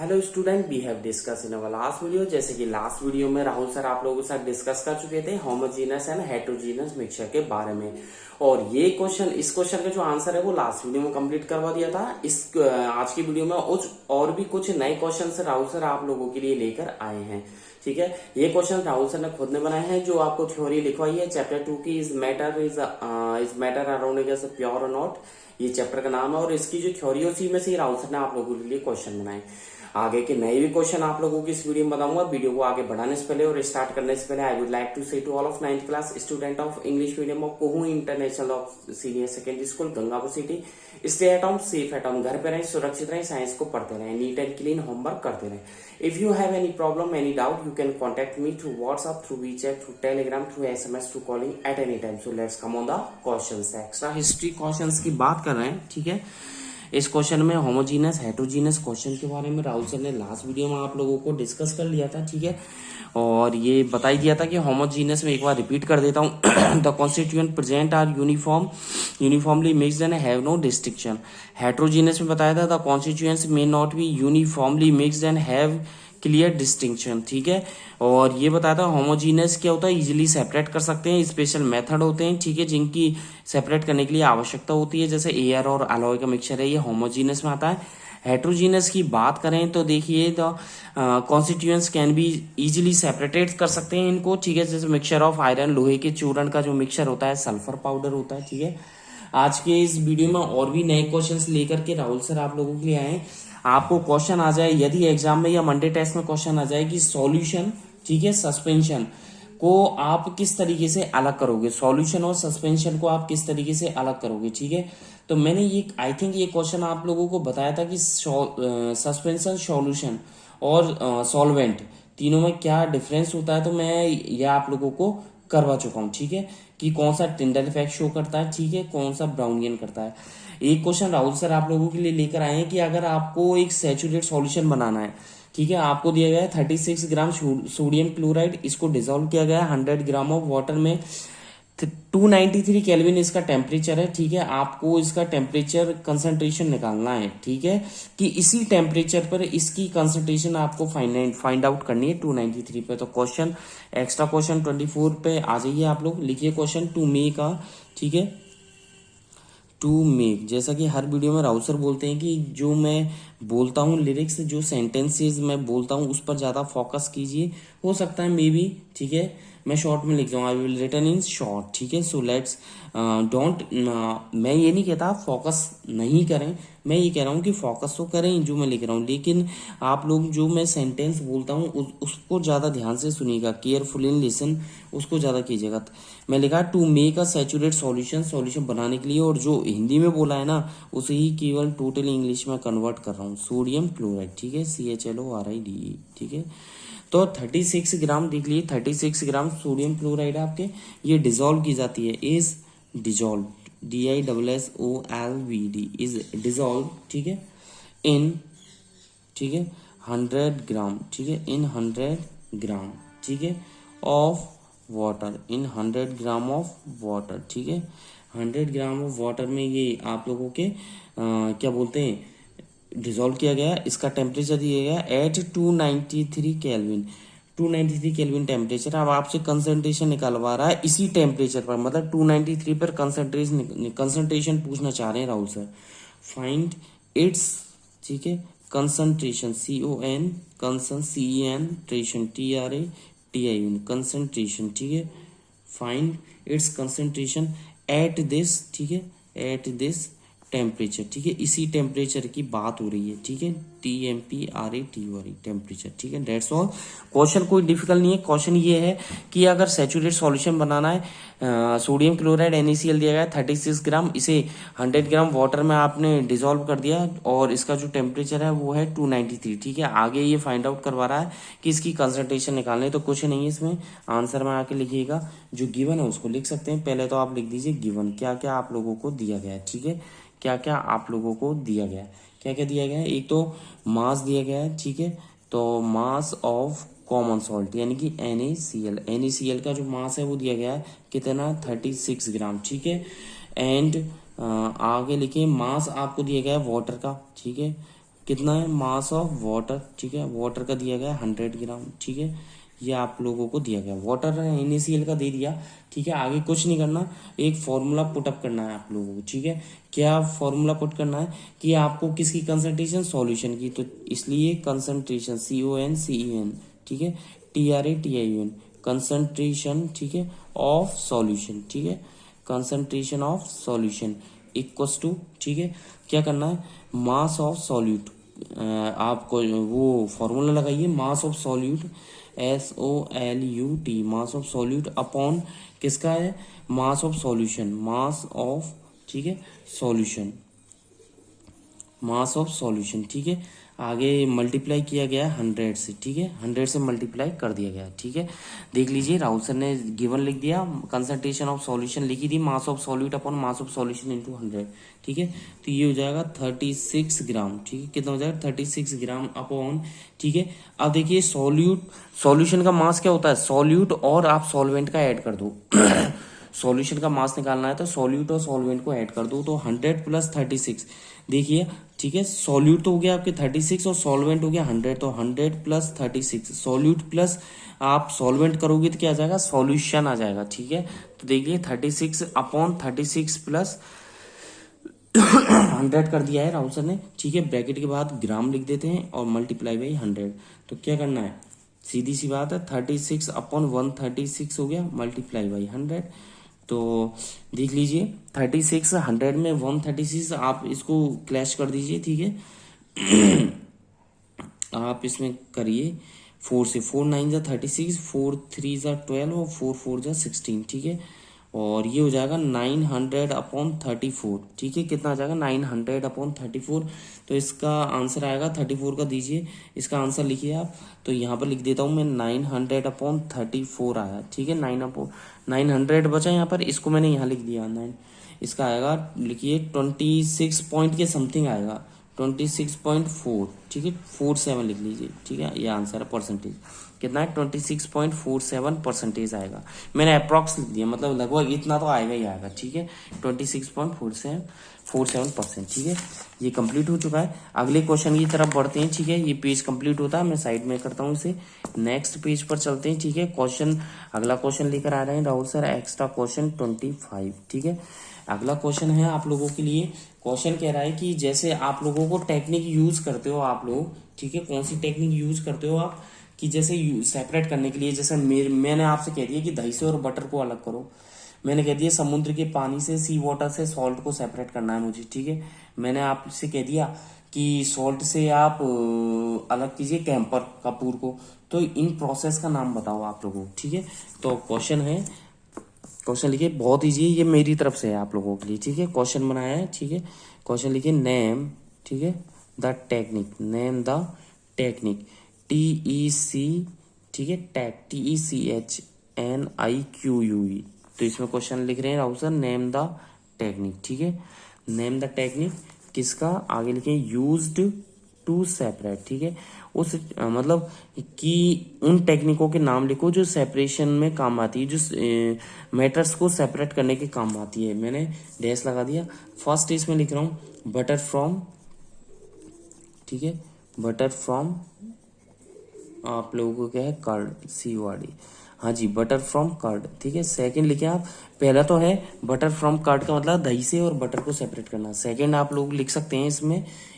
Hello student, we have discuss in our last video. जैसे कि last video में Rahul sir आप लोगों के साथ डिस्कस कर चुके थे होमोजीनस एंड हेटेरोजीनस मिक्सचर के बारे में। और इस क्वेश्चन का जो आंसर है वो लास्ट वीडियो में कंप्लीट करवा दिया था। आज की वीडियो में और भी कुछ नए क्वेश्चन राहुल सर आप लोगों के लिए लेकर आए हैं। ठीक है, ये क्वेश्चन राहुल सर ने खुद ने बनाए हैं, जो आपको थ्योरी लिखवाई है चैप्टर 2 की। Is matter around is pure और नॉट, ये चैप्टर का नाम है। और इसकी जो थ्योरी है उसी में से राहुल सर ने आप लोगों के लिए क्वेश्चन बनाए। आगे के नए भी क्वेश्चन आप लोगों की इस वीडियो में बताऊंगा। वीडियो को आगे बढ़ाने से पहले और स्टार्ट करने से पहले I would like to say to all of 9th class student of English medium of कोहू international of senior secondary school Gangapur city, stay at home, safe at home, घर पे रहें, सुरक्षित रहें, साइंस को पढ़ते रहें, नीट एंड क्लीन होमवर्क करते रहें। If you have any problem any doubt you can contact me through WhatsApp, through WeChat, through Telegram, through SMS, through calling at any time. So let's come on the questions. Extra history questions की बात कर रहे हैं। ठीक है, इस question में homogeneous heterogeneous question के बारे में राहुल सर ने लास्ट वीडियो में आप लोगों को डिस्कस कर लिया था। ठीक है, और ये बता ही दिया था कि होमोजीनस में एक बार रिपीट कर देता हूँ। The constituent present are uniformly mixed and have no distinction. Heterogeneous में बताया था the constituents may not be uniformly mixed and have clear distinction. ठीक है, और ये बताया था होमोजीनस क्या होता है, इजीली सेपरेट कर सकते हैं, स्पेशल मेथड होते हैं। ठीक है, जिनकी सेपरेट करने के लिए आवश्यकता होती है, जैसे एयर और अलॉय का मिक्सचर है, ये होमोजीनस में आता है। हेटेरोजीनस की बात करें तो देखिए the constituents can be easily separated कर सकते हैं इनको। ठीक है, जैसे मिक्सचर ऑफ आयरन, लोहे के चूर्ण का जो मिक्सचर होता है, सल्फर पाउडर होता है। ठीक है, आज के इस वीडियो में और भी नए क्वेश्चंस लेकर के राहुल सर आप लोगों के लिए आए। आपको क्वेश्चन आ जाए यदि एग्जाम में या मंडे टेस्ट में क्वेश्चन आ जाए कि सॉल्यूशन, ठीक है, सस्पेंशन को आप किस तरीके से अलग करोगे, सॉल्यूशन और सस्पेंशन को आप किस तरीके से अलग करोगे। ठीक है, तो मैंने ये आई थिंक ये क्वेश्चन आप लोगों को बताया था कि सस्पेंशन, सॉल्यूशन और सॉल्वेंट तीनों में क्या डिफरेंस होता है, तो मैं ये आप लोगों को करवा चुका हूँ। ठीक है, कि कौन सा टिंडल इफेक्ट शो करता है, ठीक है, कौन सा ब्राउनियन करता है। एक क्वेश्चन राहुल सर आप लोगों के लिए लेकर आए हैं कि अगर आपको एक सैचुरेट सॉल्यूशन बनाना है, ठीक है, आपको दिया गया है 36 ग्राम सोडियम क्लोराइड, इसको डिसॉल्व किया गया है 100 ग्राम ऑफ वाटर में, 293 केल्विन इसका टेम्परेचर है। ठीक है, आपको इसका टेम्परेचर कंसंट्रेशन निकालना है। ठीक है, कि इसी टेम्परेचर पर इसकी कंसंट्रेशन आपको फाइंड आउट करनी है 293 पे। तो क्वेश्चन एक्स्ट्रा क्वेश्चन 24 पे आ जाइए आप लोग, लिखिए क्वेश्चन टू मेक आ, ठीक है, टू मेक, जैसा कि हर वीडियो में राहुल सर बोलते हैं कि जो मैं बोलता हूँ लिरिक्स, जो सेंटेंसेस मैं बोलता हूँ उस पर ज्यादा फोकस कीजिए। हो सकता है मे बी, ठीक है, मैं शॉर्ट में लिख जाऊँ, I will written in short. ठीक है, सो लेट्स डोंट, मैं ये नहीं कहता फोकस नहीं करें, मैं ये कह रहा हूँ कि फोकस तो करें जो मैं लिख रहा हूँ, लेकिन आप लोग जो मैं सेंटेंस बोलता हूँ उसको ज्यादा ध्यान से सुनिएगा, केयरफुल इन लिसन, उसको ज्यादा कीजिएगा। मैं लिखा to make a saturate solution, solution बनाने के लिए, और जो हिंदी में बोला है ना उसे ही केवल टोटल इंग्लिश में कन्वर्ट कर रहा हूँ, सोडियम क्लोराइड। ठीक है, CHLORIDE। ठीक है, तो 36 ग्राम देख लीजिए, 36 ग्राम सोडियम क्लोराइड आपके ये डिजोल्व की जाती है, is dissolve, DISSOLVD, is dissolve, ठीक है, इन, ठीक है, 100 ग्राम, ठीक है, इन 100 ग्राम, ठीक है, of water, in 100 gram of water. ठीक है, 100 ग्राम ऑफ वाटर में ये आप लोगों के क्या बोलते हैं, डिसॉल्व किया गया। इसका टेम्परेचर दिया गया एट 293 केल्विन, 293 केल्विन टेम्परेचर। अब आपसे कंसंट्रेशन निकलवा रहा है इसी टेम्परेचर पर, मतलब 293 पर कंसंट्रेशन पूछना चाह रहे हैं राहुल सर। फाइंड इट्स, ठीक है, concentration, CON concentration, TRATION concentration. ठीक है, find its concentration at this, ठीक है, एट दिस टेम्परेचर। ठीक है, इसी टेम्परेचर की बात हो रही है। ठीक है, TMPRATURE टेम्परेचर। ठीक है, डेट्स ऑल। क्वेश्चन कोई डिफिकल्ट नहीं है। क्वेश्चन ये है कि अगर सैचुरेट सॉल्यूशन बनाना है, सोडियम क्लोराइड NaCl दिया गया है 36 ग्राम, इसे 100 ग्राम वाटर में आपने डिसॉल्व कर दिया और इसका जो टेम्परेचर है वो है 293। ठीक है, आगे ये फाइंड आउट करवा रहा है कि इसकी कंसंट्रेशन निकालनी है। तो कुछ नहीं है इसमें, आंसर में आके लिखिएगा, जो गिवन है उसको लिख सकते हैं। पहले तो आप लिख दीजिए गिवन, क्या क्या आप लोगों को दिया गया है। ठीक है, क्या क्या आप लोगों को दिया गया है, क्या क्या दिया गया है। एक तो मास दिया गया है, ठीक है, तो मास ऑफ कॉमन सॉल्ट यानी कि NaCl का जो मास है वो दिया गया है कितना, 36 ग्राम। ठीक है, एंड आगे लिखिए मास आपको दिया गया है वाटर का, ठीक है, कितना है मास ऑफ वाटर, ठीक है, वाटर का दिया गया 100 ग्राम, ठीक है, ये आप लोगों को दिया गया, वाटर NaCl का दे दिया, ठीक है। आगे कुछ नहीं करना, एक फॉर्मूला पुटअप करना है आप लोगों को, ठीक है। क्या फॉर्मूला पुट करना है कि आपको किसकी कंसंट्रेशन, सॉल्यूशन की, तो इसलिए कंसंट्रेशन CONCEN, ठीक है, TRATION कंसंट्रेशन, ठीक है, ऑफ सॉल्यूशन, ठीक है, concentration of solution equals to, ठीक है, क्या करना है, मास ऑफ सॉल्यूट, आपको वो फॉर्मूला लगाइए, mass of solute SOLUT, mass of solute upon किसका है, mass of solution, mass of, ठीक है, सॉल्यूशन, मास ऑफ सॉल्यूशन, ठीक है। आगे मल्टीप्लाई किया गया 100 से, ठीक है, 100 से मल्टीप्लाई कर दिया गया, ठीक है। देख लीजिए राहुल सर ने गिवन लिख दिया, कंसंट्रेशन ऑफ सॉल्यूशन लिखी थी, mass of solute upon mass of solution into 100, ठीक है। तो ये हो जाएगा 36 ग्राम, ठीक है, कितना हो जाएगा 36 ग्राम अपॉन, ठीक है। अब देखिए सॉल्यूशन का मास क्या होता है, सॉल्यूट और आप सॉल्वेंट का ऐड कर दो सॉल्यूशन का मास निकालना है तो सॉल्यूट और सॉल्वेंट को ऐड कर दो, तो 100 प्लस 36, देखिए, ठीक है, सॉल्यूट तो हो गया आपके 36 और सॉल्वेंट हो गया 100, तो 100 प्लस 36 सॉल्यूट प्लस आप सॉल्वेंट करोगे तो क्या आ जाएगा, सॉल्यूशन आ जाएगा, ठीक है। तो देखिए 36 अपॉन 36 प्लस 100 कर दिया है राहुल सर ने, ठीक है। ब्रैकेट के बाद ग्राम लिख देते हैं और मल्टीप्लाई बाई 100, तो क्या करना है, सीधी सी बात है, 36 अपॉन 136 हो गया, मल्टीप्लाई बाई 100, तो देख लीजिए 36 100 में 136, आप इसको क्लैश कर दीजिए, ठीक है आप इसमें करिए 4 से, 4 9 जा 36, 4 3 जा 12 और 4 4 जा 16, ठीक है। और ये हो जाएगा 900 अपॉन 34, ठीक है, कितना आ जाएगा 900 अपॉन 34, तो इसका आंसर आएगा 34 का दीजिए, इसका आंसर लिखिए आप, तो यहाँ पर लिख देता हूँ मैं 900 अपॉन 34 आया, ठीक है, 900 बचा यहाँ पर, इसको मैंने यहाँ लिख दिया 9, इसका आएगा लिखिए 26 पॉइंट के समथिंग आएगा, 26.4, ठीक है, 47 लिख लीजिए, ठीक है, ये आंसर है, परसेंटेज कितना है 26.47% आएगा, मैंने अप्रॉक्स लिख दिया, मतलब लगभग इतना तो आएगा ही आएगा, ठीक है, 26.47%, ठीक है। ये कंप्लीट हो चुका है, अगले क्वेश्चन की तरफ बढ़ते हैं, ठीक है, ये पेज कंप्लीट होता है, मैं साइड में करता हूँ इसे, नेक्स्ट पेज पर चलते हैं, ठीक है। क्वेश्चन, अगला क्वेश्चन लेकर आ रहे हैं राहुल सर, एक्स्ट्रा क्वेश्चन 25, ठीक है। अगला क्वेश्चन है आप लोगों के लिए, क्वेश्चन कह रहा है कि जैसे आप लोगों को टेक्निक यूज करते हो आप लोग, ठीक है, कौन सी टेक्निक यूज करते हो आप, कि जैसे सेपरेट करने के लिए, जैसे मैंने आपसे कह दिया कि दही से और बटर को अलग करो, मैंने कह दिया समुद्र के पानी से, सी वाटर से सॉल्ट को सेपरेट करना है मुझे, ठीक है। मैंने आपसे कह दिया कि सॉल्ट से आप अलग कीजिए कैंपर कपूर को, तो इन प्रोसेस का नाम बताओ आप लोगों को, ठीक है। तो क्वेश्चन है, क्वेश्चन लिखिए, बहुत ईजी है, ये मेरी तरफ से है आप लोगों के लिए, ठीक है। क्वेश्चन बनाया है, ठीक है, क्वेश्चन लिखिए, नेम, ठीक है, the technique, name the technique, TEC, ठीक है, TECHNIQUE, तो इसमें क्वेश्चन लिख रहे हैं Rahul sir, name the technique, ठीक है, नेम द टेक्निक किसका, आगे लिखे यूज्ड टू सेपरेट, ठीक है, उस मतलब कि उन टेक्निकों के नाम लिखो जो सेपरेशन में काम आती है, जो मैटर्स को सेपरेट करने के काम आती है, मैंने डैश लगा दिया। फर्स्ट इसमें लिख रहा हूँ बटर फ्रॉम, ठीक है, बटर फ्रॉम आप लोगों को क्या है, कर्ड, CORD, हाँ जी, बटर फ्रॉम कर्ड, ठीक है। सेकंड लिखे आप, पहला तो है बटर फ्रॉम कर्ड का मतलब दही से और बटर को सेपरेट करना, सेकंड आप लोग लिख सकते हैं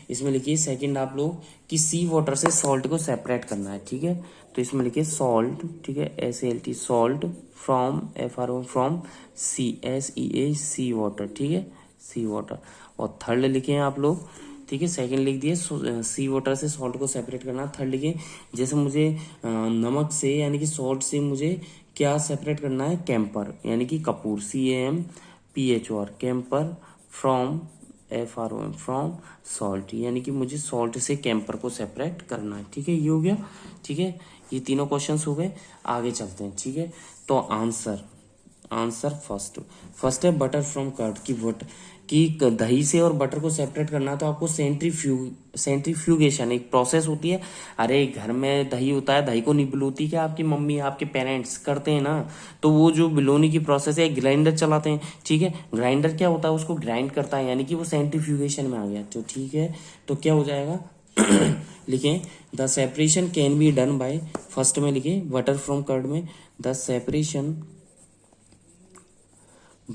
इसमें लिखिए सेकंड आप लोग कि सी वाटर से सॉल्ट को सेपरेट करना है, ठीक है। तो इसमें लिखिए सॉल्ट, ठीक है, SALT, salt from FROM from SEA water, ठीक है, सी वाटर। और थर्ड लिखे हैं आप लोग, ठीक है, सेकंड लिख दिए सी वाटर से सॉल्ट को सेपरेट करना, थर्ड लिखे जैसे मुझे नमक से यानी कि सॉल्ट से मुझे क्या सेपरेट करना है, कैंपर यानी कि Kapoor, CAMPHOR, camper from FROM from salt, यानी कि मुझे सॉल्ट से कैंपर को सेपरेट करना है, ठीक है, ये हो गया, ठीक है। ये तीनों क्वेश्चंस हो गए, आगे चलते हैं, ठीक है। तो आंसर फर्स्ट है बटर फ्रॉम कर्ड, की दही से और बटर को सेपरेट करना, तो आपको सेंट्रीफ्यूगेशन एक प्रोसेस होती है, अरे घर में दही होता है, दही को नहीं बिलोती क्या आपकी मम्मी, आपके पेरेंट्स करते हैं ना, तो वो जो बिलोनी की प्रोसेस है, ग्राइंडर चलाते हैं, ठीक है, ग्राइंडर क्या होता है, उसको ग्राइंड करता है, यानी कि वो सेंट्रीफ्यूगेशन में आ गया, तो ठीक है, तो क्या हो जाएगा लिखें the separation can be done bye, first में लिखें वाटर फ्रॉम कर्ड में द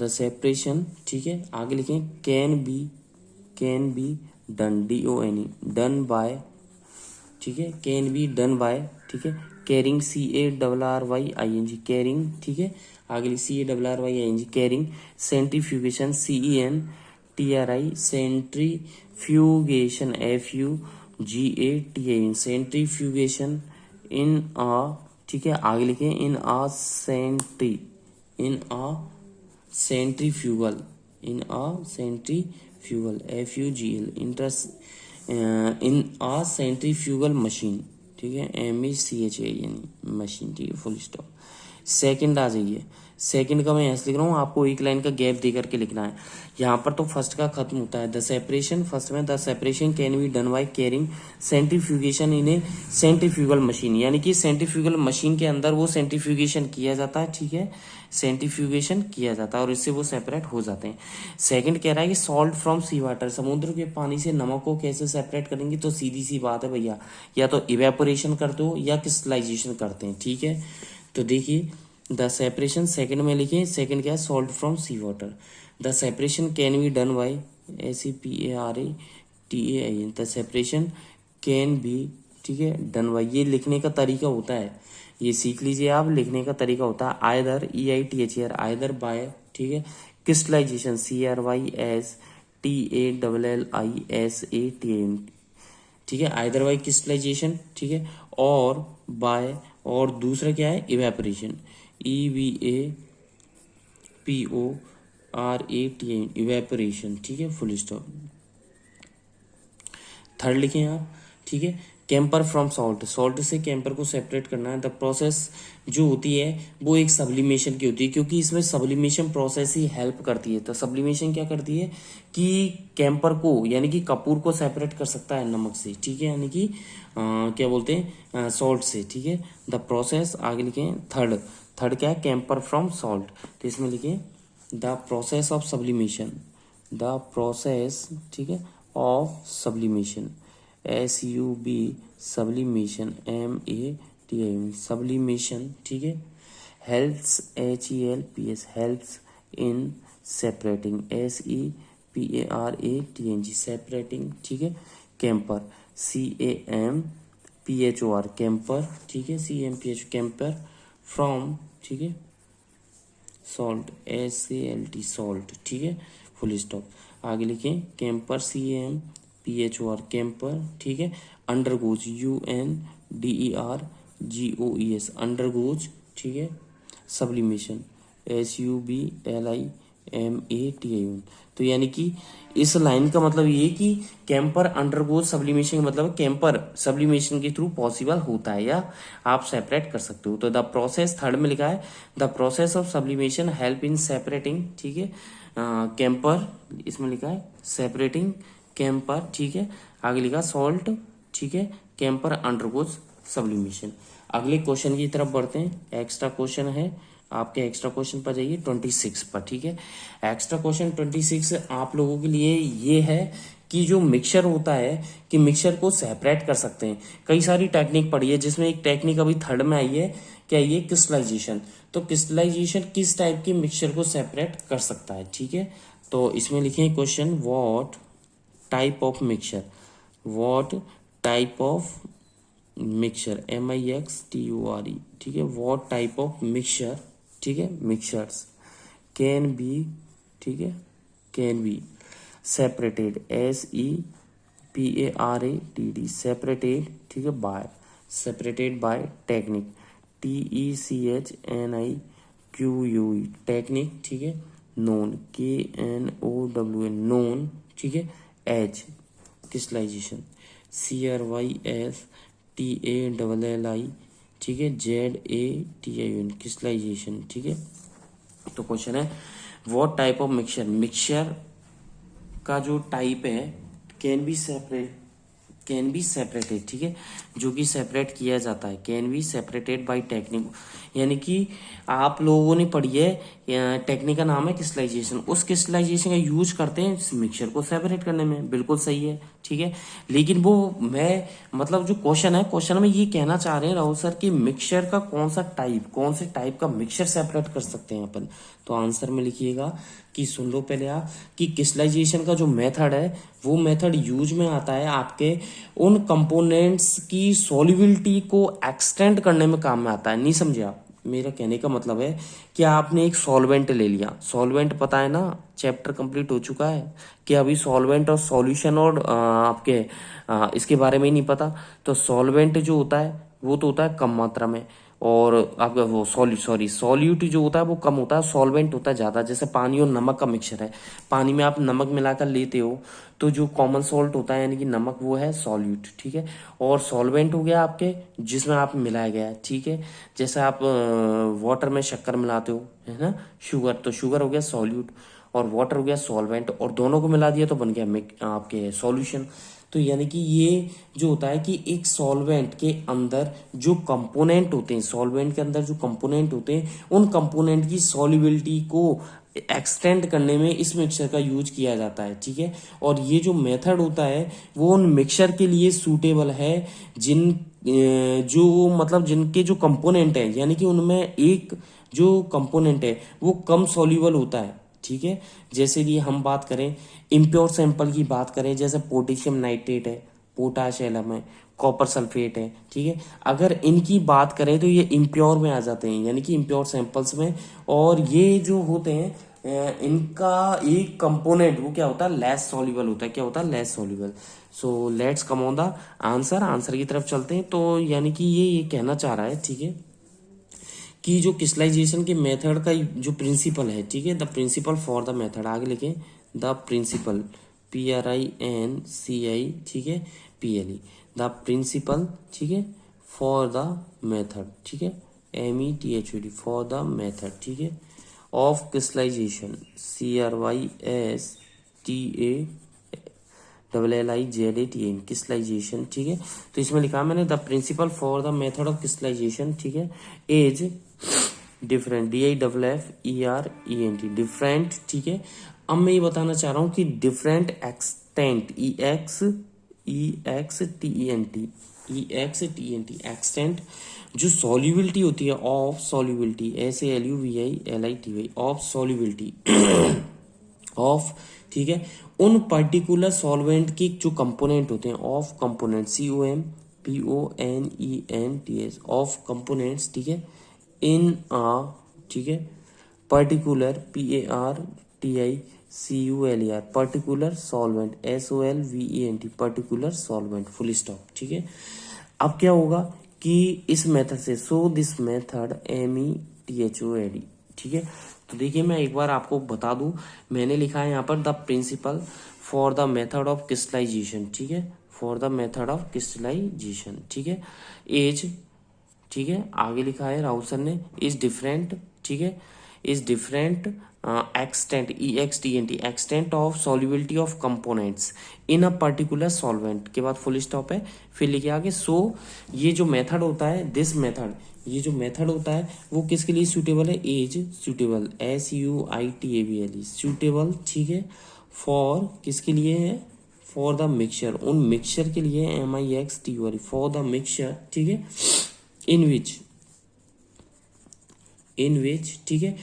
सेपरेशन, ठीक है। आगे लिखें can be done, DONE, done by, ठीक है, कैन बी डन बाय, ठीक है, कैरिंग, CARRYING, कैरिंग, ठीक है। आगे CARRYING, carrying, centrifugation, CENTRI, centrifugation, FUGATION, centrifugation in a, ठीक है। आगे लिखें in a centrifugal, FUGL, in a centrifugal machine, ठीक है, MECHAN मशीन, ठीक है, फुल स्टॉप। सेकंड आ जाइए, सेकंड का मैं ऐसे लिख रहा हूँ, आपको एक लाइन का गैप दे करके लिखना है। यहाँ पर तो फर्स्ट का खत्म होता है, द सेपरेशन, फर्स्ट में the separation can be done by carrying centrifugation in A centrifugal machine, यानी कि सेंट्रीफ्यूगल मशीन के अंदर वो सेंट्रीफ्यूगेशन किया जाता है, ठीक है, सेंट्रीफ्यूगेशन किया जाता है और इससे वो सेपरेट हो जाते हैं। सेकंड कह रहा है कि सॉल्ट फ्रॉम सी वाटर, समुद्र के पानी से नमक को कैसे सेपरेट करेंगे, तो सीधी सी बात है भैया, या तो इवेपोरेशन करते हो या क्रिस्टलाइजेशन करते हैं, ठीक है। तो देखिए द सेपरेशन, सेकंड में लिखें, सेकंड क्या है, salt from sea water, the separation can be done by SEPARATAIN, the separation can be, ठीक है, डन बाय, ये लिखने का तरीका होता है, ये सीख लीजिए आप, लिखने का तरीका होता है आइदर, EITHER, आइदर बाय, ठीक है, क्रिस्टलाइजेशन, CRYSTALLISATIN, ठीक है, आइदर बाय क्रिस्टलाइजेशन, ठीक है, और बाय, और दूसरा क्या है, इवेपोरेशन, EVAPORATIN, इवेपोरेशन, ठीक है, फुल स्टॉप। थर्ड लिखें आप, ठीक है, कैंपर फ्रॉम सॉल्ट, सॉल्ट से कैंपर को सेपरेट करना है। द प्रोसेस जो होती है वो एक सब्लिमेशन की होती है, क्योंकि इसमें सब्लिमेशन प्रोसेस ही हेल्प करती है। तो सब्लिमेशन क्या करती है कि कैंपर को, यानी कि कपूर को सेपरेट कर सकता है नमक से, ठीक है, यानी कि क्या बोलते हैं, सॉल्ट से, ठीक है। द प्रोसेस, आगे लिखें थर्ड, थर्ड क्या है, कैंपर फ्रॉम सॉल्ट, तो इसमें लिखें the process of sublimation, the process, ठीक है, of sublimation, SUB, sublimation, MATI, sublimation, ठीक है, helps, HELPS, helps in separating, SEPARATING, separating, ठीक है, कैंपर, CAMPHOR, कैंपर, ठीक है, CAMPH, कैंपर फ्रॉम, ठीक है, सॉल्ट, SALT, सॉल्ट, ठीक है, फुल स्टॉप। आगे लिखें कैंपर, CAMPHOR, कैंपर, ठीक है, अंडरगोज, UNDERGOES, अंडरगोज, ठीक है, सब्लिमेशन, SUBLIMATION। तो यानी कि इस लाइन का मतलब ये कि कैंपर अंडरगोज सब्लिमेशन का मतलब कैंपर सब्लिमेशन के थ्रू पॉसिबल होता है, या आप सेपरेट कर सकते हो। तो द प्रोसेस, थर्ड में लिखा है the process of sublimation help in separating, ठीक है, कैंपर, इसमें लिखा है सेपरेटिंग कैंपर, ठीक है, आगे लिखा सॉल्ट, ठीक है, कैंपर अंडरगोज सब्लिमेशन। अगले क्वेश्चन की तरफ बढ़ते हैं, एक्स्ट्रा क्वेश्चन है आपके, एक्स्ट्रा क्वेश्चन पर जाइए 26 पर, ठीक है। एक्स्ट्रा क्वेश्चन 26 आप लोगों के लिए ये है कि जो मिक्सचर होता है कि मिक्सचर को सेपरेट कर सकते हैं। कई सारी टेक्निक पढ़ी है, जिसमें एक टेक्निक अभी थर्ड में आई है, क्या ये, क्रिस्टलाइजेशन। तो क्रिस्टलाइजेशन किस टाइप के मिक्सचर को सेपरेट कर सकता है, ठीक है। तो इसमें लिखें question, what type of mixture, what type of mixture, MIXTURE, ठीक है, व्हाट टाइप ऑफ मिक्सचर, ठीक है, मिक्सचर्स कैन बी, ठीक है, can be separated, SEPARATED, separated, ठीक है, bye, separated by technique, TECHNIQUE, technique, ठीक है, नोन, KNOWN, नोन, ठीक है, एज क्रिस्टलाइजेशन, CRYSTALLI, ठीक है, ZATION, क्रिस्टलाइजेशन, ठीक है। तो क्वेश्चन है what type of mixture, mixture का जो टाइप है can be separate, can be separated, ठीक है, जो कि सेपरेट किया जाता है, can be separated by technique, यानी कि आप लोगों ने पढ़ी है टेक्निक का नाम है क्रिस्टलाइजेशन, उस क्रिस्टलाइजेशन का यूज करते हैं इस मिक्सचर को सेपरेट करने में, बिल्कुल सही है, ठीक है। लेकिन वो मैं मतलब जो क्वेश्चन है, क्वेश्चन में ये कहना चाह रहे हैं राहुल सर कि मिक्सचर का कौन से टाइप का मिक्सचर सेपरेट कर सकते हैं अपन। तो आंसर में लिखिएगा कि सुन लो पहले आप कि क्रिस्टलाइजेशन का जो मेथड है वो मेथड यूज में आता है आपके उन कंपोनेंट्स की सॉल्युबिलिटी को एक्सटेंड करने में काम में आता है। नहीं समझे आप, मेरा कहने का मतलब है कि आपने एक सॉल्वेंट ले लिया, सॉल्वेंट पता है ना, चैप्टर कंप्लीट हो चुका है कि अभी सॉल्वेंट और सॉल्यूशन और आपके इसके बारे में ही नहीं पता। तो सॉल्वेंट जो होता है वो तो होता है कम मात्रा में, और आपका वो सॉल्यूट जो होता है वो कम होता है, सॉल्वेंट होता है ज्यादा। जैसे पानी और नमक का मिक्सचर है, पानी में आप नमक मिलाकर लेते हो तो जो कॉमन सॉल्ट होता है यानी कि नमक, वो है सॉल्यूट, ठीक है। और सॉल्वेंट हो गया आपके जिसमें आप मिलाया गया है, ठीक है। जैसे आप वाटर में शक्कर मिलाते हो, है ना, शुगर, तो शुगर हो गया सॉल्यूट और वाटर हो गया सॉल्वेंट, और दोनों को मिला दिया तो बन गया आपके सॉल्यूशन। तो यानी कि ये जो होता है कि एक सॉल्वेंट के अंदर जो कंपोनेंट होते हैं, सॉल्वेंट के अंदर जो कंपोनेंट होते हैं, उन कंपोनेंट की सॉल्युबिलिटी को एक्सटेंड करने में इस मिक्सचर का यूज किया जाता है, ठीक है। और ये जो मेथड होता है वो उन मिक्सचर के लिए सूटेबल है जो मतलब जिनके जो कंपोनेंट है, यानी कि उनमें एक जो कंपोनेंट है वो कम सॉल्युबल होता है, ठीक है। जैसे कि हम बात करें इम्प्योर सैंपल की बात करें, जैसे पोटेशियम नाइट्रेट है, पोटाश एलम है, कॉपर सल्फेट है, ठीक है। अगर इनकी बात करें तो ये इम्प्योर में आ जाते हैं, यानी कि इम्प्योर सैंपल्स में। और ये जो होते हैं इनका एक कंपोनेंट वो क्या होता है, लेस सॉल्युबल होता है। क्या होता है, less soluble. So let's come on the answer की तरफ चलते हैं। तो यानी कि ये कहना चाह रहा है, ठीक है, कि जो क्रिस्टलाइजेशन के मेथड का जो प्रिंसिपल है, ठीक है, the principle for the method, आगे लिखें द प्रिंसिपल, PRINCI, ठीक है, PLE, द प्रिंसिपल, ठीक है, फॉर द मेथड, ठीक है, METHOD, फॉर द मेथड, ठीक है, ऑफ क्रिस्टलाइजेशन, CRYSTALLIZATN, क्रिस्टलाइजेशन, ठीक है। तो इसमें लिखा मैंने the principle for the method of crystallization, ठीक है, एज डिफरेंट, DIFFERENT, डिफरेंट, ठीक है। अब मैं ये बताना चाह रहा हूं कि डिफरेंट एक्सटेंट, EXTENT, एक्सटेंट, जो सॉल्युबिलिटी होती है of solubility, SALUVILITY, of solubility of, ठीक है, उन पर्टिकुलर सॉल्वेंट के जो कंपोनेंट होते हैं, of component, COMPONENTS, of components, ठीक है, इन ठीक है, particular, PARTICULER, particular solvent, SOLVENT, particular solvent, full stop, ठीक है। अब क्या होगा कि इस मेथड से, सो दिस मेथड METHOD, ठीक है। तो देखिए मैं एक बार आपको बता दूं, मैंने लिखा है यहाँ पर the principle for the method of crystallization, ठीक है, for the method of crystallization, ठीक है, एज, ठीक है, आगे लिखा है राहुल सर ने, इज डिफरेंट, ठीक है, is different extent, EXTENT, extent of solubility of components in a particular solvent, के बाद फुल स्टॉप है, फिर लिखे आगे। सो ये जो मेथड होता है, दिस मेथड, ये जो मेथड होता है वो किसके लिए सूटेबल है, एज सूटेबल, SUITABLE, सूटेबल, ठीक है, फॉर किसके लिए है, फॉर द मिक्सचर, उन मिक्सचर के लिए, MIXTOR, फॉर द मिक्सचर, ठीक है, इन विच, ठीक है।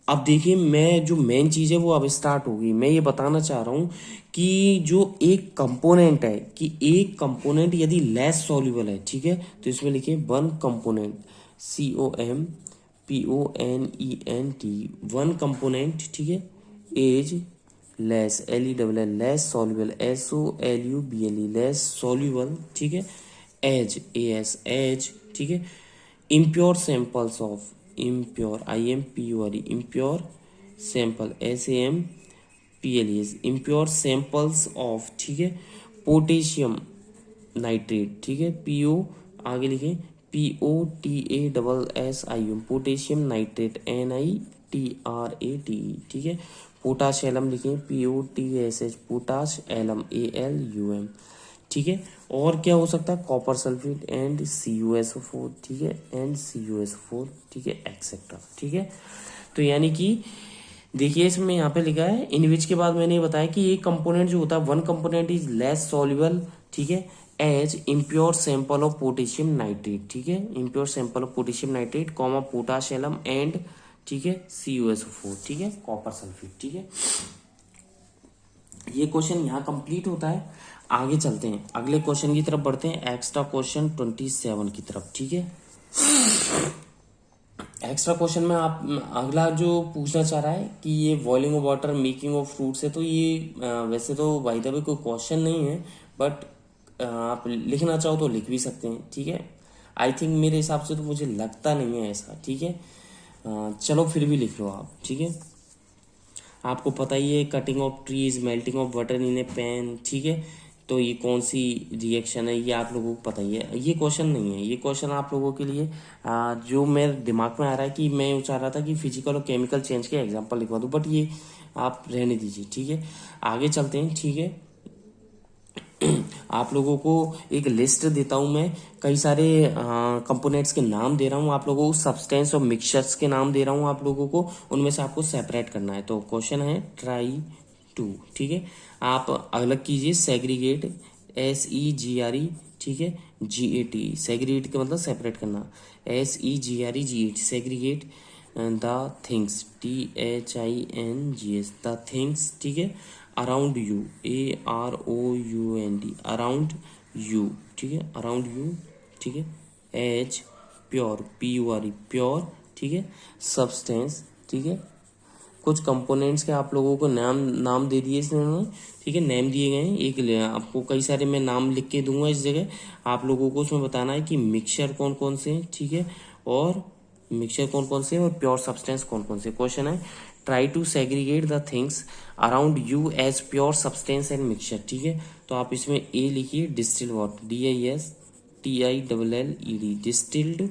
अब देखिए मैं जो मेन चीज है वो अब स्टार्ट होगी। मैं ये बताना चाह रहा हूं कि जो एक कंपोनेंट है, कि एक कंपोनेंट यदि लेस सॉल्युबल है, ठीक है, तो इसमें लिखिए one component, COMPONENT, one component, ठीक है, as less, LESS, less soluble, SOLUBLE, less soluble, ठीक है, एज, एज, ठीक है, impure samples of, impure, IMPURE, impure sample, SAMPLE, impure samples of, ठीक है, पोटेशियम नाइट्रेट, ठीक है, PO, आगे लिखें POTASSIUM, पोटेशियम नाइट्रेट, NITRATE, ठीक है, पोटाश एलम लिखें, POTASH, पोटाश एलम, ALUM, ठीक है। और क्या हो सकता है, कॉपर सल्फेट एंड CuSO4, ठीक है, एंड CuSO4, ठीक है, एक्सेट्रा, ठीक है। तो यानी कि देखिए इसमें यहाँ पे लिखा है इन विच के बाद मैंने ये बताया कि ये कंपोनेंट जो होता है, one component is less soluble, ठीक है, as impure sample of potassium nitrate, ठीक है, impure sample of potassium nitrate comma potash alum and, ठीक है, CuSO4, ठीक है, कॉपर सल्फेट, ठीक है। ये क्वेश्चन यहाँ कंप्लीट होता है। आगे चलते हैं, अगले क्वेश्चन की तरफ बढ़ते हैं, एक्स्ट्रा क्वेश्चन 27 की तरफ, ठीक है। एक्स्ट्रा क्वेश्चन में आप अगला जो पूछना चाह रहा है कि ये boiling of water making of fruits है, तो ये वैसे तो बाय द वे कोई क्वेश्चन नहीं है, बट आप लिखना चाहो तो लिख भी सकते हैं, ठीक है। आई थिंक मेरे हिसाब से तो मुझे लगता नहीं है ऐसा, ठीक है। चलो फिर भी लिख लो आप, ठीक है। आपको पता ही है cutting of trees, melting of water in A pan, ठीक है। तो ये कौन सी रिएक्शन है, ये आप लोगों को पता ही है। ये क्वेश्चन नहीं है, ये क्वेश्चन आप लोगों के लिए जो मेरे दिमाग में आ रहा है कि मैं चाह रहा था कि फिजिकल और केमिकल चेंज के एग्जांपल लिखवा दूं, बट ये आप रहने दीजिए, ठीक है। आगे चलते हैं, ठीक है। आप लोगों को एक लिस्ट देता हूं मैं, कई सारे कंपोनेंट्स के नाम दे रहा हूं आप लोगों को, सब्सटेंस और मिक्सचर्स के नाम दे रहा हूं आप लोगों को, उनमें से आपको सेपरेट करना है। तो क्वेश्चन है ट्राई टू, ठीक है। आप अलग कीजिए, सेग्रीगेट, SEGRE, ठीक है, GAT, सेग्रीगेट का मतलब सेपरेट करना, SEGRE GAT, segregate the things, THINGS, the things, ठीक है, around you, AROUND, around you, ठीक है, अराउंड यू, ठीक है, एज प्योर, PURE, प्योर, ठीक है, सब्सटेंस, ठीक है। कुछ कंपोनेंट्स के आप लोगों को नाम दे दिए इसमें, ठीक है, नेम दिए गए हैं। एक आपको कई सारे मैं नाम लिख के दूंगा इस जगह, आप लोगों को उसमें बताना है कि मिक्सचर कौन कौन से हैं, ठीक है, और मिक्सचर कौन कौन से और प्योर सब्सटेंस कौन कौन से। क्वेश्चन है try to segregate the things around you as pure substance and mixture, ठीक है। तो आप इसमें ए लिखिए, distilled water, DISTILLED, distilled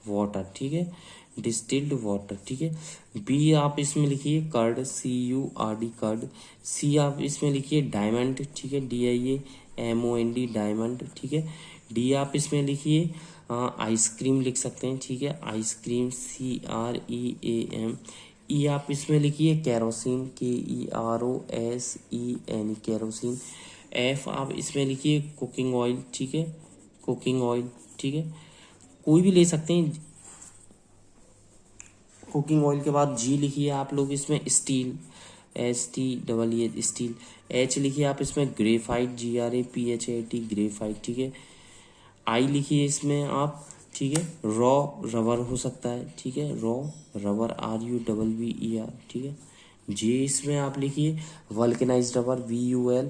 water, ठीक है, डिस्टिल्ड वाटर, ठीक है। बी आप इसमें लिखिए कर्ड, CURD, कर्ड। सी आप इसमें लिखिए डायमंड, ठीक है, DIAMOND, डायमंड, ठीक है। डी आप इसमें लिखिए आइसक्रीम लिख सकते हैं, ठीक है, आइसक्रीम, CREAM। ई आप इसमें लिखिए कैरोसिन, KEROSEN, कैरोसिन। एफ आप इसमें लिखिए कुकिंग ऑयल, ठीक है, कुकिंग ऑयल, ठीक है, कोई भी ले सकते हैं। कुकिंग ऑयल के बाद जी लिखिए आप लोग इसमें स्टील, STEE, स्टील। एच लिखिए आप इसमें ग्रेफाइट, GRAPHAT, ग्रेफाइट, ठीक है। आई लिखिए इसमें आप, ठीक है, रॉ रबर हो सकता है, ठीक है, रॉ रबर, RUBBER, ठीक है। जे इसमें आप लिखिए vulcanized rubber, VULCANIZED,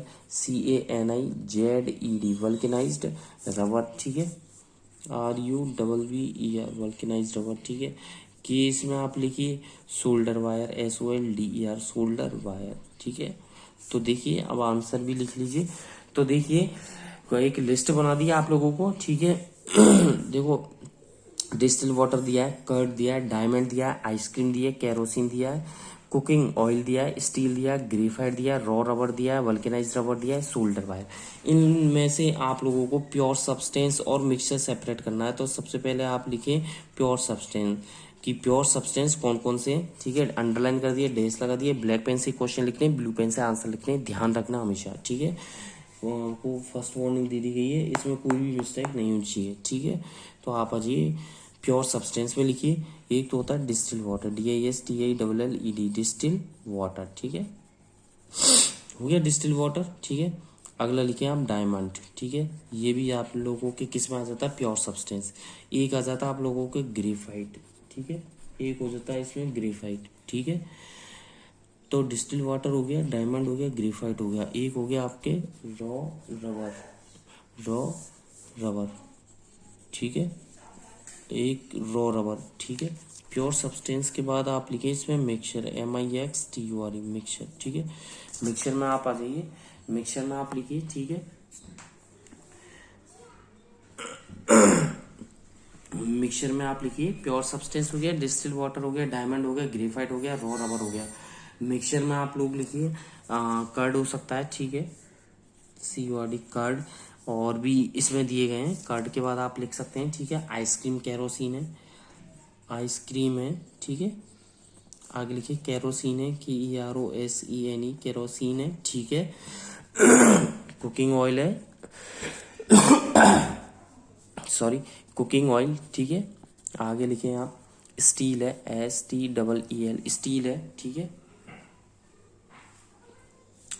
vulcanized rubber, ठीक है, RUBBER, वल्केनाइज्ड रबर, ठीक है। के इसमें आप लिखिए solder wire, SOLDER, solder wire, ठीक है। तो देखिए अब आंसर भी लिख लीजिए। तो देखिए एक लिस्ट बना दिया आप लोगों को, ठीक है। देखो डिस्टिल वाटर दिया है, कर्ड दिया है, डायमंड दिया है, आइसक्रीम दिया है, कैरोसिन दिया है, कुकिंग ऑयल दिया है, स्टील दिया है, ग्रेफाइट दिया है, रॉ रबर दिया है, वल्केनाइज्ड रबर दिया है, सोल्डर वायर। इनमें से आप लोगों को प्योर सब्सटेंस और मिक्सचर सेपरेट करना है। तो सबसे पहले आप लिखें प्योर सब्सटेंस कि प्योर सब्सटेंस कौन कौन से हैं, ठीक है, अंडरलाइन कर दिए, डेस लगा दिए। ब्लैक पेन से क्वेश्चन लिखने, ब्लू पेन से आंसर लिखने, ध्यान रखना हमेशा, ठीक है। आपको फर्स्ट वार्निंग दे दी गई है, इसमें कोई भी मिस्टेक नहीं होनी चाहिए, ठीक है। तो आप आ जाइए प्योर सब्सटेंस में लिखिए। एक तो होता है distil water, DISTILLED, distil water, ठीक है, हो गया डिस्टिल वाटर, ठीक है। अगला लिखे आप डायमंड, ठीक है, ये भी आप लोगों के किस में आ जाता है, प्योर सब्सटेंस। एक आ जाता है आप लोगों के ग्रेफाइट, ठीक है, एक हो जाता है इसमें ग्रेफाइट, ठीक है। तो डिस्टिल वाटर हो गया, डायमंड हो गया, ग्रेफाइट हो गया, एक हो गया आपके रॉ रबर, रॉ रबर, ठीक है, एक रॉ रबर, ठीक है। प्योर सब्सटेंस के बाद आप लिखे इसमें मिक्सचर, MIXTURE, मिक्सचर, ठीक है। मिक्सचर में आप आ जाइए, मिक्सचर में आप लिखिए, ठीक है। मिक्सचर में आप लिखिए प्योर सब्सटेंस हो गया, डिस्टिल वाटर हो गया, डायमंड हो गया, ग्रेफाइट हो गया, रॉ रबर हो गया। मिक्सचर में आप लोग लिखिए कर्ड हो सकता है, ठीक है, CURD, कर्ड। और भी इसमें दिए गए हैं। कर्ड के बाद आप लिख सकते हैं, ठीक है। आइसक्रीम केरोसिन है, आइसक्रीम है, ठीक है। आगे लिखिए केरोसिन है, KEROSENE केरोसिन है, ठीक है। कुकिंग ऑयल है, सॉरी कुकिंग ऑयल, ठीक है। आगे लिखे आप स्टील है, STEEL स्टील है, ठीक है।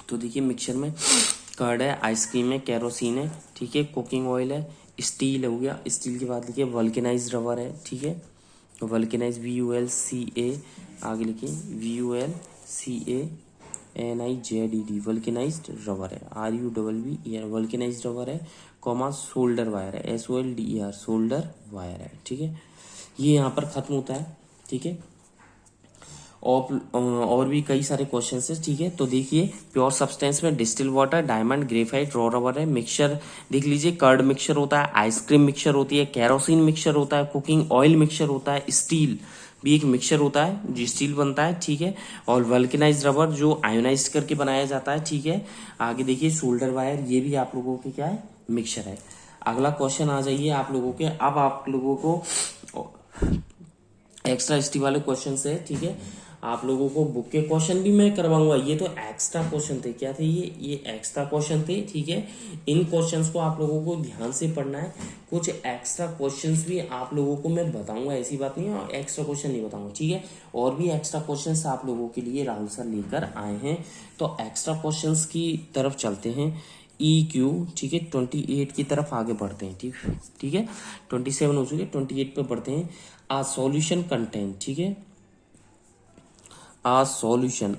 तो देखिए मिक्सचर में कर्ड है, आइसक्रीम है, केरोसिन है, ठीक है, कुकिंग ऑयल है, स्टील हो गया। स्टील के बाद लिखिए वल्केनाइज रबर है, ठीक है। वल्केनाइज VULCA, आगे लिखिए VULCANIZED वल्केनाइज्ड रबर है, RUBBE वल्केनाइज्ड रबर है, कॉमा सोल्डर वायर है, SOLDER सोल्डर वायर है, ठीक है। ये यहाँ पर खत्म होता है, ठीक है। और भी कई सारे क्वेश्चंस है, ठीक है। तो देखिए प्योर सब्सटेंस में distil water, diamond, graphite, raw rubber है। मिक्सचर देख लीजिए, कर्ड मिक्सचर होता है, आइसक्रीम मिक्सचर होती है, केरोसिन मिक्सचर होता है, कुकिंग ऑयल मिक्सचर होता है, स्टील भी एक मिक्सचर होता है जो स्टील बनता है, ठीक है। और वल्केनाइज रबर जो आयोनाइज करके बनाया जाता है, ठीक है। आगे देखिए सोल्डर वायर, ये भी आप लोगों के क्या है, मिक्सचर है। अगला क्वेश्चन आ जाइए आप लोगों के। अब आप लोगों को एक्स्ट्रा हिस्ट्री वाले क्वेश्चन है, ठीक है। आप लोगों को बुक के क्वेश्चन भी मैं करवाऊंगा। ये तो एक्स्ट्रा क्वेश्चन थे, क्या थे ये एक्स्ट्रा क्वेश्चन थे, ठीक है। इन क्वेश्चंस को आप लोगों को ध्यान से पढ़ना है। कुछ एक्स्ट्रा क्वेश्चंस भी आप लोगों को मैं बताऊंगा, ऐसी बात नहीं है, एक्स्ट्रा क्वेश्चन नहीं बताऊंगा, ठीक है। और भी एक्स्ट्रा क्वेश्चंस आप लोगों के लिए राहुल सर लेकर आए हैं। तो एक्स्ट्रा क्वेश्चंस की तरफ चलते हैं। EQ, ठीक है, 28 की तरफ आगे बढ़ते हैं, ठीक है। 27 हो चुके, 28 पे बढ़ते हैं। आ सॉल्यूशन कंटेंट, ठीक है। आ सॉल्यूशन,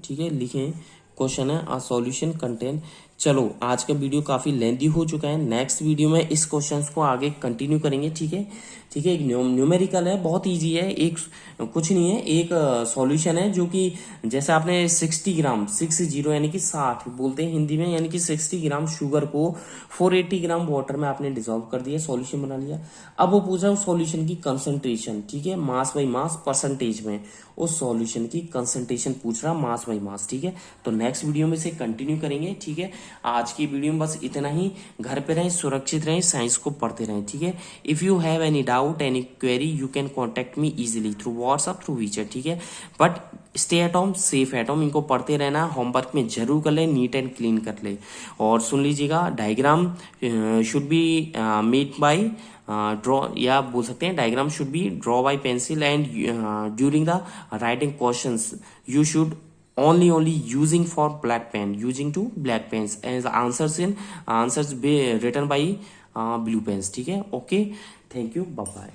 ठीक है, लिखें। क्वेश्चन है आ सॉल्यूशन कंटेंट। चलो आज का वीडियो काफी लेंथी हो चुका है। नेक्स्ट वीडियो में इस क्वेश्चंस को आगे कंटिन्यू करेंगे, ठीक है, ठीक है। एक न्यूमेरिकल है, बहुत इजी है, एक कुछ नहीं है, एक सॉल्यूशन है जो कि जैसे आपने 60 ग्राम 60 यानी कि 60 बोलते हैं हिंदी में, यानी कि 60 ग्राम शुगर को 480 ग्राम वाटर में आपने डिसॉल्व कर दिया, सॉल्यूशन बना लिया। अब वो पूछ रहा है उस सॉल्यूशन की कंसंट्रेशन, ठीक है, मास बाई मास परसेंटेज में उस सॉल्यूशन की कंसंट्रेशन पूछ रहा, मास बाई मास, ठीक है। तो नेक्स्ट वीडियो में से कंटिन्यू करेंगे, ठीक है। आज की वीडियो में बस इतना ही। घर पे रहें, सुरक्षित रहें, साइंस को पढ़ते रहें, ठीक है। If you have any doubt, any query, you can contact me easily through WhatsApp, through WeChat, ठीक है। But stay at home, safe at home. इनको पढ़ते रहना, होमवर्क में जरूर कर ले, नीट एंड क्लीन कर ले। और सुन लीजिएगा, diagram should be made by draw, या बोल सकते हैं diagram should be draw by pencil, and during the writing questions you should only using for black pen, using to black pens as answers be written by blue pens, ठीक है। Okay, thank you, bye bye.